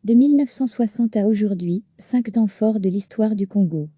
De 1960 à aujourd'hui, 5 temps forts de l'histoire du Congo.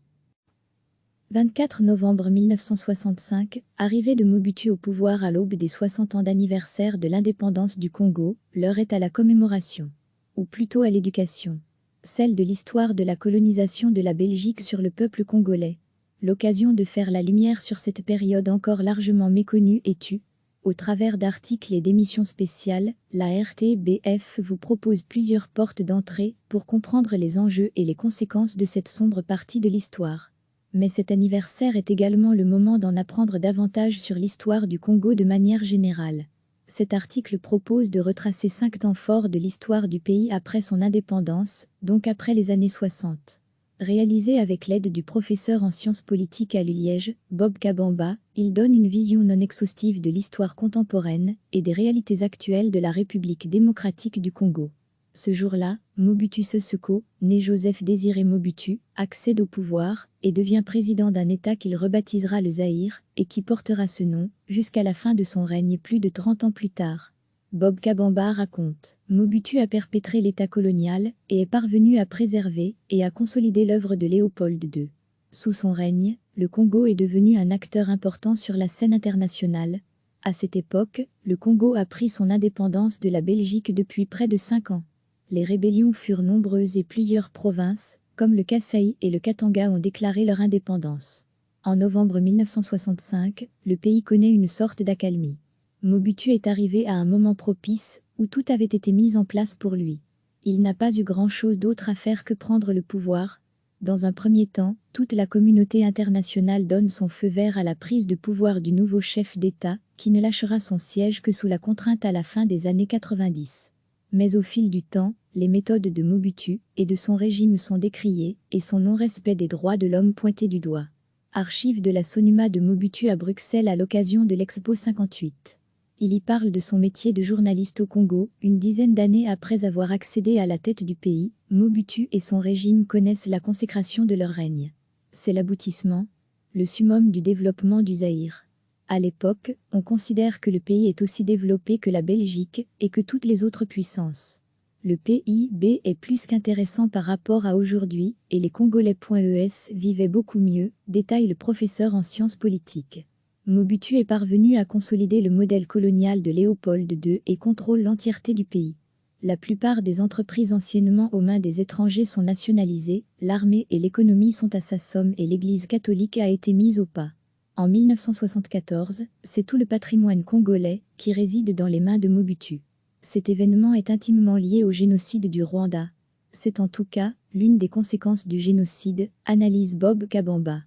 24 novembre 1965, arrivée de Mobutu au pouvoir à l'aube des 60 ans d'anniversaire de l'indépendance du Congo, l'heure est à la commémoration. Ou plutôt à l'éducation. Celle de l'histoire de la colonisation de la Belgique sur le peuple congolais. L'occasion de faire la lumière sur cette période encore largement méconnue et tue. Au travers d'articles et d'émissions spéciales, la RTBF vous propose plusieurs portes d'entrée pour comprendre les enjeux et les conséquences de cette sombre partie de l'histoire. Mais cet anniversaire est également le moment d'en apprendre davantage sur l'histoire du Congo de manière générale. Cet article propose de retracer 5 temps forts de l'histoire du pays après son indépendance, donc après les années 60. Réalisé avec l'aide du professeur en sciences politiques à l'Université, Bob Kabamba, il donne une vision non exhaustive de l'histoire contemporaine et des réalités actuelles de la République démocratique du Congo. Ce jour-là, Mobutu Sese Seko, né Joseph Désiré Mobutu, accède au pouvoir et devient président d'un État qu'il rebaptisera le Zaïre et qui portera ce nom jusqu'à la fin de son règne plus de 30 ans plus tard. Bob Kabamba raconte: Mobutu a perpétré l'État colonial et est parvenu à préserver et à consolider l'œuvre de Léopold II. Sous son règne, le Congo est devenu un acteur important sur la scène internationale. À cette époque, le Congo a pris son indépendance de la Belgique depuis près de 5 ans. Les rébellions furent nombreuses et plusieurs provinces, comme le Kasaï et le Katanga, ont déclaré leur indépendance. En novembre 1965, le pays connaît une sorte d'accalmie. Mobutu est arrivé à un moment propice où tout avait été mis en place pour lui. Il n'a pas eu grand-chose d'autre à faire que prendre le pouvoir. Dans un premier temps, toute la communauté internationale donne son feu vert à la prise de pouvoir du nouveau chef d'État, qui ne lâchera son siège que sous la contrainte à la fin des années 90. Mais au fil du temps, les méthodes de Mobutu et de son régime sont décriées et son non-respect des droits de l'homme pointé du doigt. Archives de la SONUMA de Mobutu à Bruxelles à l'occasion de l'Expo 58. Il y parle de son métier de journaliste au Congo. Une dizaine d'années après avoir accédé à la tête du pays, Mobutu et son régime connaissent la consécration de leur règne. C'est l'aboutissement, le summum du développement du Zaïre. À l'époque, on considère que le pays est aussi développé que la Belgique et que toutes les autres puissances. Le PIB est plus qu'intéressant par rapport à aujourd'hui et les Congolais.es vivaient beaucoup mieux, détaille le professeur en sciences politiques. Mobutu est parvenu à consolider le modèle colonial de Léopold II et contrôle l'entièreté du pays. La plupart des entreprises anciennement aux mains des étrangers sont nationalisées, l'armée et l'économie sont à sa somme et l'Église catholique a été mise au pas. En 1974, c'est tout le patrimoine congolais qui réside dans les mains de Mobutu. Cet événement est intimement lié au génocide du Rwanda. C'est en tout cas l'une des conséquences du génocide, analyse Bob Kabamba.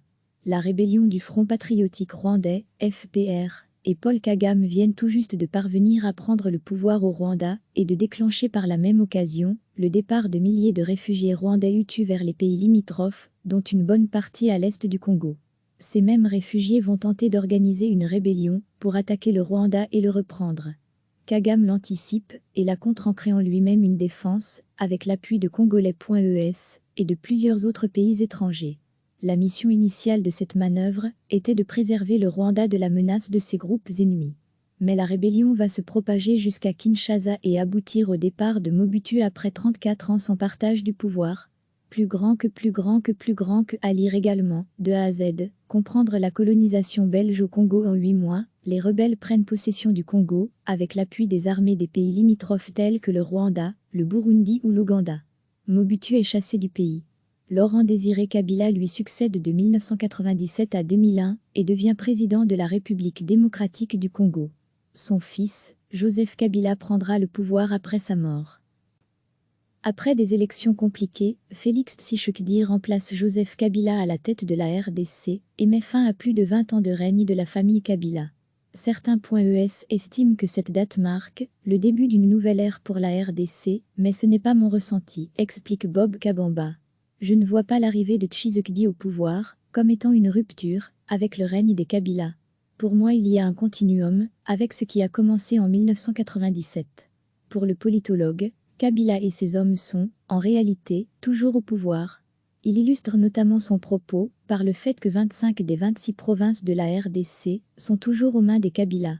La rébellion du Front patriotique rwandais, FPR, et Paul Kagame viennent tout juste de parvenir à prendre le pouvoir au Rwanda et de déclencher par la même occasion le départ de milliers de réfugiés rwandais Hutus vers les pays limitrophes, dont une bonne partie à l'est du Congo. Ces mêmes réfugiés vont tenter d'organiser une rébellion pour attaquer le Rwanda et le reprendre. Kagame l'anticipe et la contre en créant lui-même une défense, avec l'appui de Congolais.es et de plusieurs autres pays étrangers. La mission initiale de cette manœuvre était de préserver le Rwanda de la menace de ces groupes ennemis. Mais la rébellion va se propager jusqu'à Kinshasa et aboutir au départ de Mobutu après 34 ans sans partage du pouvoir. Plus grand que à lire également, de A à Z, comprendre la colonisation belge au Congo en 8 mois, les rebelles prennent possession du Congo, avec l'appui des armées des pays limitrophes tels que le Rwanda, le Burundi ou l'Ouganda. Mobutu est chassé du pays. Laurent-Désiré Kabila lui succède de 1997 à 2001 et devient président de la République démocratique du Congo. Son fils, Joseph Kabila, prendra le pouvoir après sa mort. Après des élections compliquées, Félix Tshisekedi remplace Joseph Kabila à la tête de la RDC et met fin à plus de 20 ans de règne de la famille Kabila. Certains.es estiment que cette date marque le début d'une nouvelle ère pour la RDC, mais ce n'est pas mon ressenti, explique Bob Kabamba. Je ne vois pas l'arrivée de Tshisekedi au pouvoir comme étant une rupture avec le règne des Kabila. Pour moi, il y a un continuum avec ce qui a commencé en 1997. Pour le politologue, Kabila et ses hommes sont, en réalité, toujours au pouvoir. Il illustre notamment son propos par le fait que 25 des 26 provinces de la RDC sont toujours aux mains des Kabila.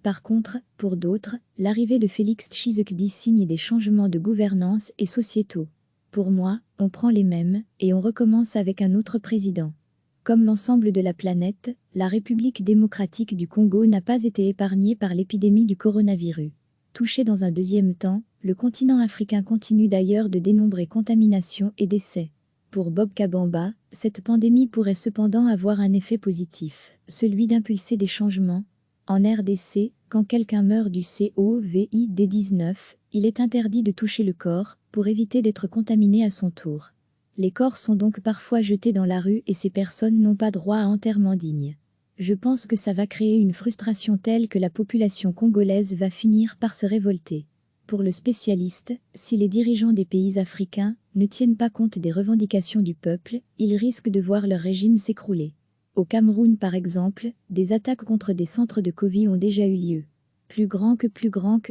Par contre, pour d'autres, l'arrivée de Félix Tshisekedi signe des changements de gouvernance et sociétaux. Pour moi, on prend les mêmes, et on recommence avec un autre président. Comme l'ensemble de la planète, la République démocratique du Congo n'a pas été épargnée par l'épidémie du coronavirus. Touché dans un deuxième temps, le continent africain continue d'ailleurs de dénombrer contaminations et décès. Pour Bob Kabamba, cette pandémie pourrait cependant avoir un effet positif, celui d'impulser des changements. En RDC, quand quelqu'un meurt du COVID-19, il est interdit de toucher le corps, pour éviter d'être contaminé à son tour. Les corps sont donc parfois jetés dans la rue et ces personnes n'ont pas droit à enterrement digne. Je pense que ça va créer une frustration telle que la population congolaise va finir par se révolter. Pour le spécialiste, si les dirigeants des pays africains ne tiennent pas compte des revendications du peuple, ils risquent de voir leur régime s'écrouler. Au Cameroun par exemple, des attaques contre des centres de Covid ont déjà eu lieu. Plus grand que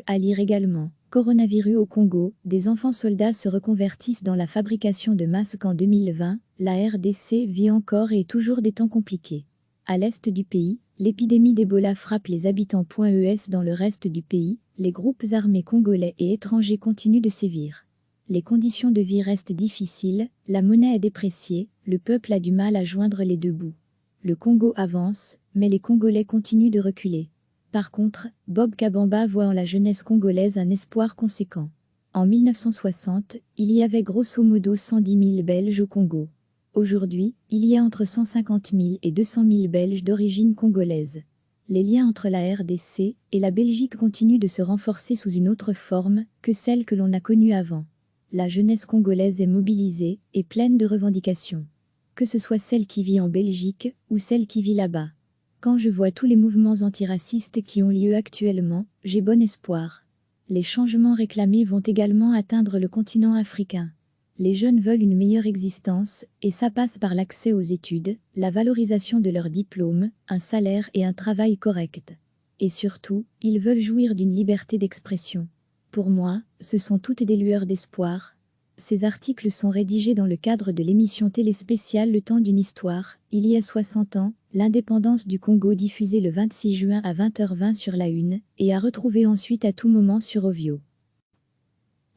à lire également. Coronavirus au Congo, des enfants soldats se reconvertissent dans la fabrication de masques en 2020, la RDC vit encore et toujours des temps compliqués. À l'est du pays, l'épidémie d'Ebola frappe les habitants. Dans le reste du pays, les groupes armés congolais et étrangers continuent de sévir. Les conditions de vie restent difficiles, la monnaie est dépréciée, le peuple a du mal à joindre les deux bouts. Le Congo avance, mais les Congolais continuent de reculer. Par contre, Bob Kabamba voit en la jeunesse congolaise un espoir conséquent. En 1960, il y avait grosso modo 110 000 Belges au Congo. Aujourd'hui, il y a entre 150 000 et 200 000 Belges d'origine congolaise. Les liens entre la RDC et la Belgique continuent de se renforcer sous une autre forme que celle que l'on a connue avant. La jeunesse congolaise est mobilisée et pleine de revendications. Que ce soit celle qui vit en Belgique ou celle qui vit là-bas. Quand je vois tous les mouvements antiracistes qui ont lieu actuellement, j'ai bon espoir. Les changements réclamés vont également atteindre le continent africain. Les jeunes veulent une meilleure existence, et ça passe par l'accès aux études, la valorisation de leurs diplômes, un salaire et un travail correct. Et surtout, ils veulent jouir d'une liberté d'expression. Pour moi, ce sont toutes des lueurs d'espoir. Ces articles sont rédigés dans le cadre de l'émission téléspéciale Le Temps d'une histoire, il y a 60 ans, l'indépendance du Congo diffusée le 26 juin à 20h20 sur la Une, et à retrouver ensuite à tout moment sur Ovio.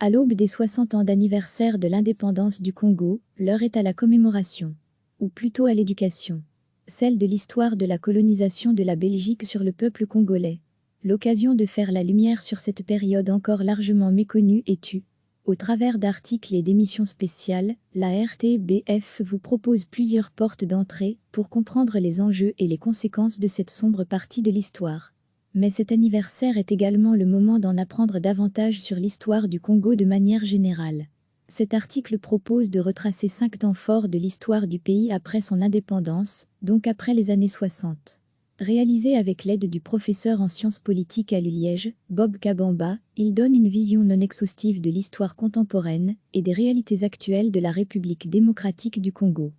À l'aube des 60 ans d'anniversaire de l'indépendance du Congo, l'heure est à la commémoration. Ou plutôt à l'éducation. Celle de l'histoire de la colonisation de la Belgique sur le peuple congolais. L'occasion de faire la lumière sur cette période encore largement méconnue et tue. Au travers d'articles et d'émissions spéciales, la RTBF vous propose plusieurs portes d'entrée pour comprendre les enjeux et les conséquences de cette sombre partie de l'histoire. Mais cet anniversaire est également le moment d'en apprendre davantage sur l'histoire du Congo de manière générale. Cet article propose de retracer 5 temps forts de l'histoire du pays après son indépendance, donc après les années 60. Réalisé avec l'aide du professeur en sciences politiques à Liège, Bob Kabamba, il donne une vision non exhaustive de l'histoire contemporaine et des réalités actuelles de la République démocratique du Congo.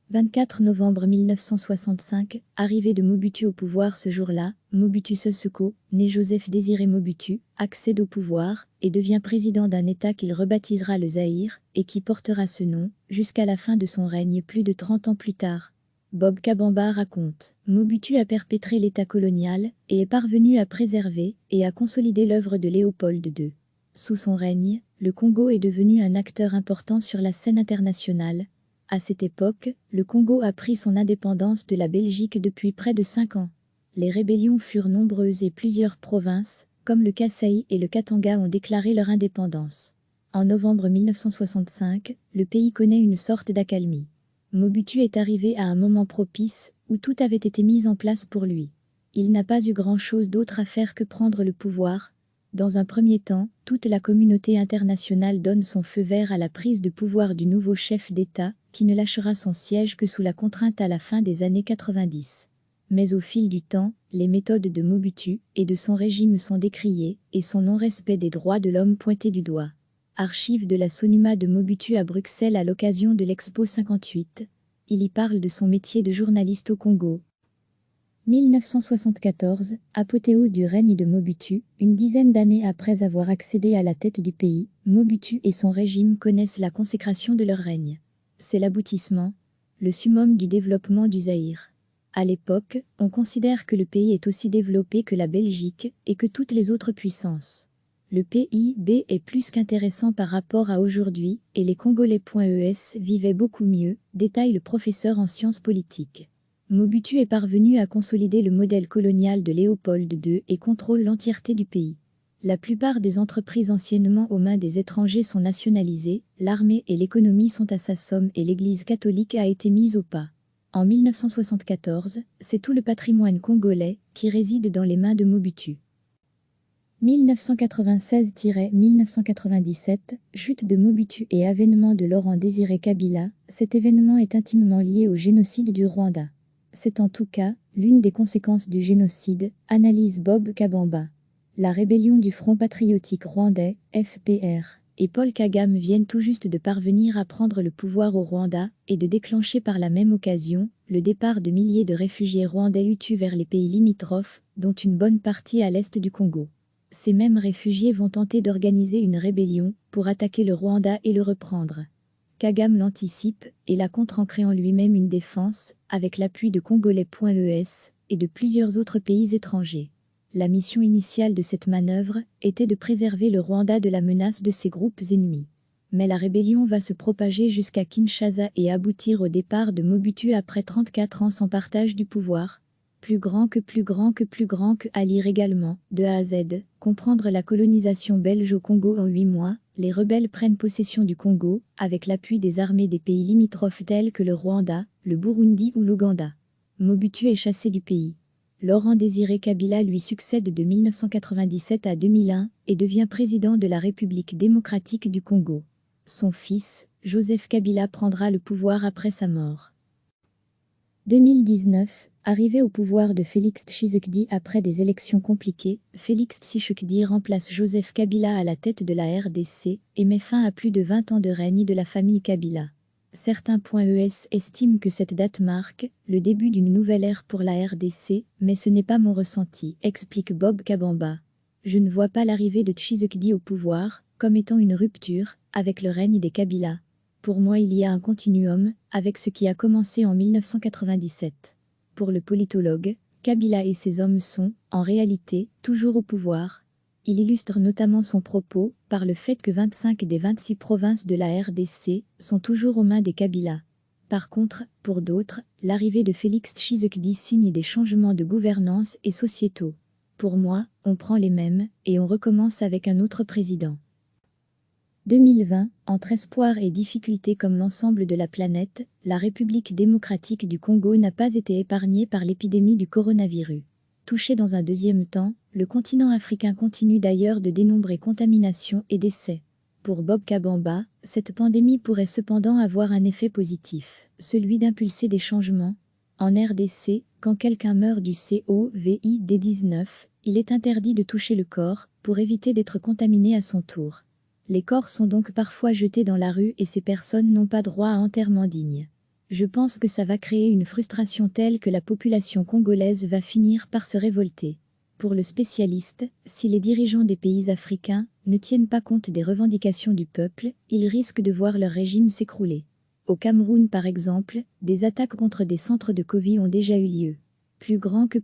24 novembre 1965, arrivée de Mobutu au pouvoir ce jour-là, Mobutu Sese Seko, né Joseph Désiré Mobutu, accède au pouvoir et devient président d'un État qu'il rebaptisera le Zaïre et qui portera ce nom jusqu'à la fin de son règne plus de 30 ans plus tard. Bob Kabamba raconte, Mobutu a perpétré l'État colonial et est parvenu à préserver et à consolider l'œuvre de Léopold II. Sous son règne, le Congo est devenu un acteur important sur la scène internationale. À cette époque, le Congo a pris son indépendance de la Belgique depuis près de 5 ans. Les rébellions furent nombreuses et plusieurs provinces, comme le Kasaï et le Katanga ont déclaré leur indépendance. En novembre 1965, le pays connaît une sorte d'accalmie. Mobutu est arrivé à un moment propice, où tout avait été mis en place pour lui. Il n'a pas eu grand-chose d'autre à faire que prendre le pouvoir. Dans un premier temps, toute la communauté internationale donne son feu vert à la prise de pouvoir du nouveau chef d'État, qui ne lâchera son siège que sous la contrainte à la fin des années 90. Mais au fil du temps, les méthodes de Mobutu et de son régime sont décriées, et son non-respect des droits de l'homme pointé du doigt. Archives de la Sonuma de Mobutu à Bruxelles à l'occasion de l'Expo 58. Il y parle de son métier de journaliste au Congo. 1974, apothéose du règne de Mobutu, une dizaine d'années après avoir accédé à la tête du pays, Mobutu et son régime connaissent la consécration de leur règne. C'est l'aboutissement, le summum du développement du Zaïre. À l'époque, on considère que le pays est aussi développé que la Belgique et que toutes les autres puissances. Le PIB est plus qu'intéressant par rapport à aujourd'hui, et les Congolais.es vivaient beaucoup mieux, détaille le professeur en sciences politiques. Mobutu est parvenu à consolider le modèle colonial de Léopold II et contrôle l'entièreté du pays. La plupart des entreprises anciennement aux mains des étrangers sont nationalisées, l'armée et l'économie sont à sa somme et l'Église catholique a été mise au pas. En 1974, c'est tout le patrimoine congolais qui réside dans les mains de Mobutu. 1996-1997, chute de Mobutu et avènement de Laurent Désiré Kabila, cet événement est intimement lié au génocide du Rwanda. C'est en tout cas l'une des conséquences du génocide, analyse Bob Kabamba. La rébellion du Front patriotique rwandais, FPR, et Paul Kagame viennent tout juste de parvenir à prendre le pouvoir au Rwanda et de déclencher par la même occasion le départ de milliers de réfugiés rwandais Hutus vers les pays limitrophes, dont une bonne partie à l'est du Congo. Ces mêmes réfugiés vont tenter d'organiser une rébellion pour attaquer le Rwanda et le reprendre. Kagame l'anticipe et la contre en créant lui-même une défense, avec l'appui de Congolais.es et de plusieurs autres pays étrangers. La mission initiale de cette manœuvre était de préserver le Rwanda de la menace de ces groupes ennemis. Mais la rébellion va se propager jusqu'à Kinshasa et aboutir au départ de Mobutu après 34 ans sans partage du pouvoir. Plus grand que à lire également, de A à Z, comprendre la colonisation belge au Congo en 8 mois, les rebelles prennent possession du Congo, avec l'appui des armées des pays limitrophes tels que le Rwanda, le Burundi ou l'Ouganda. Mobutu est chassé du pays. Laurent Désiré Kabila lui succède de 1997 à 2001 et devient président de la République démocratique du Congo. Son fils, Joseph Kabila, prendra le pouvoir après sa mort. 2019, arrivée au pouvoir de Félix Tshisekedi après des élections compliquées, Félix Tshisekedi remplace Joseph Kabila à la tête de la RDC et met fin à plus de 20 ans de règne de la famille Kabila. Certains.es estiment que cette date marque le début d'une nouvelle ère pour la RDC, mais ce n'est pas mon ressenti, explique Bob Kabamba. Je ne vois pas l'arrivée de Tshisekedi au pouvoir comme étant une rupture avec le règne des Kabila. Pour moi, il y a un continuum avec ce qui a commencé en 1997. Pour le politologue, Kabila et ses hommes sont, en réalité, toujours au pouvoir. Il illustre notamment son propos par le fait que 25 des 26 provinces de la RDC sont toujours aux mains des Kabila. Par contre, pour d'autres, l'arrivée de Félix Tshisekedi signe des changements de gouvernance et sociétaux. Pour moi, on prend les mêmes et on recommence avec un autre président. 2020, entre espoir et difficulté comme l'ensemble de la planète, la République démocratique du Congo n'a pas été épargnée par l'épidémie du coronavirus. Touché dans un deuxième temps, le continent africain continue d'ailleurs de dénombrer contaminations et décès. Pour Bob Kabamba, cette pandémie pourrait cependant avoir un effet positif, celui d'impulser des changements. En RDC, quand quelqu'un meurt du COVID-19, il est interdit de toucher le corps pour éviter d'être contaminé à son tour. Les corps sont donc parfois jetés dans la rue et ces personnes n'ont pas droit à enterrement digne. Je pense que ça va créer une frustration telle que la population congolaise va finir par se révolter. Pour le spécialiste, si les dirigeants des pays africains ne tiennent pas compte des revendications du peuple, ils risquent de voir leur régime s'écrouler. Au Cameroun par exemple, des attaques contre des centres de Covid ont déjà eu lieu. Plus grand que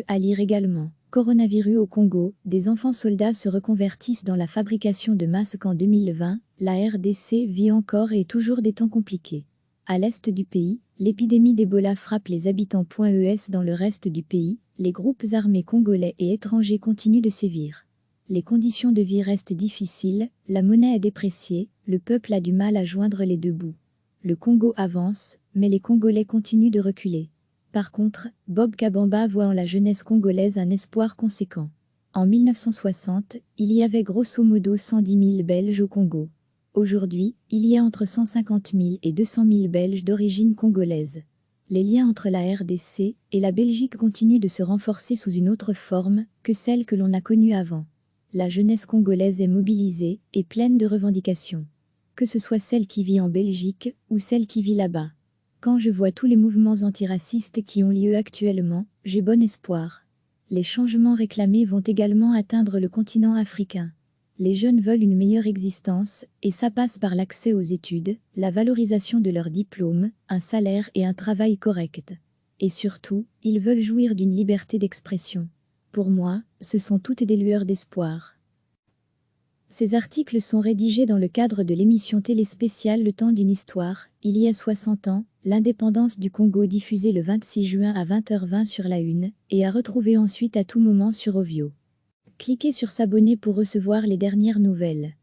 à lire également. Coronavirus au Congo, des enfants soldats se reconvertissent dans la fabrication de masques en 2020, la RDC vit encore et toujours des temps compliqués. À l'est du pays, l'épidémie d'Ebola frappe les habitants.es dans le reste du pays, les groupes armés congolais et étrangers continuent de sévir. Les conditions de vie restent difficiles, la monnaie est dépréciée, le peuple a du mal à joindre les deux bouts. Le Congo avance, mais les Congolais continuent de reculer. Par contre, Bob Kabamba voit en la jeunesse congolaise un espoir conséquent. En 1960, il y avait grosso modo 110 000 Belges au Congo. Aujourd'hui, il y a entre 150 000 et 200 000 Belges d'origine congolaise. Les liens entre la RDC et la Belgique continuent de se renforcer sous une autre forme que celle que l'on a connue avant. La jeunesse congolaise est mobilisée et pleine de revendications. Que ce soit celle qui vit en Belgique ou celle qui vit là-bas. Quand je vois tous les mouvements antiracistes qui ont lieu actuellement, j'ai bon espoir. Les changements réclamés vont également atteindre le continent africain. Les jeunes veulent une meilleure existence, et ça passe par l'accès aux études, la valorisation de leurs diplômes, un salaire et un travail correct. et surtout, ils veulent jouir d'une liberté d'expression. Pour moi, ce sont toutes des lueurs d'espoir. Ces articles sont rédigés dans le cadre de l'émission téléspéciale Le Temps d'une Histoire, il y a 60 ans, l'indépendance du Congo diffusée le 26 juin à 20h20 sur La Une, et à retrouver ensuite à tout moment sur Ovio. Cliquez sur s'abonner pour recevoir les dernières nouvelles.